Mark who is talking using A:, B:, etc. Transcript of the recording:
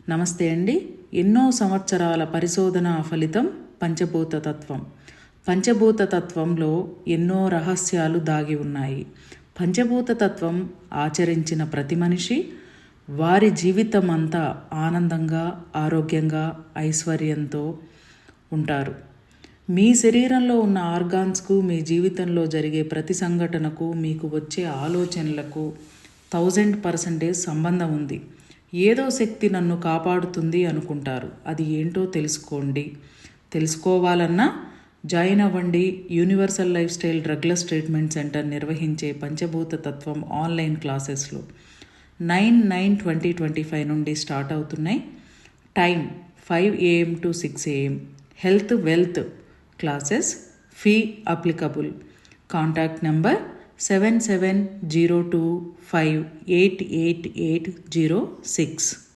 A: నమస్తే అండి. ఎన్నో సంవత్సరాల పరిశోధన ఫలితం పంచభూత తత్వం. పంచభూత తత్వంలో ఎన్నో రహస్యాలు దాగి ఉన్నాయి. పంచభూత తత్వం ఆచరించిన ప్రతి మనిషి వారి జీవితం అంతా ఆనందంగా, ఆరోగ్యంగా, ఐశ్వర్యంతో ఉంటారు. మీ శరీరంలో ఉన్న ఆర్గాన్స్కు, మీ జీవితంలో జరిగే ప్రతి సంఘటనకు, మీకు వచ్చే ఆలోచనలకు 1000% సంబంధం ఉంది. ఏదో శక్తి నన్ను కాపాడుతుంది అనుకుంటారు. అది ఏంటో తెలుసుకోండి. తెలుసుకోవాలన్నా జాయిన్ అవ్వండి. Universal life style drugless treatment centre నిర్వహించే పంచభూత తత్వం ఆన్లైన్ క్లాసెస్లో 9/9/2025 నుండి స్టార్ట్ అవుతున్నాయి. Time 5 AM to 6 AM. Health wealth classes. Fee applicable. Contact number 7702588806.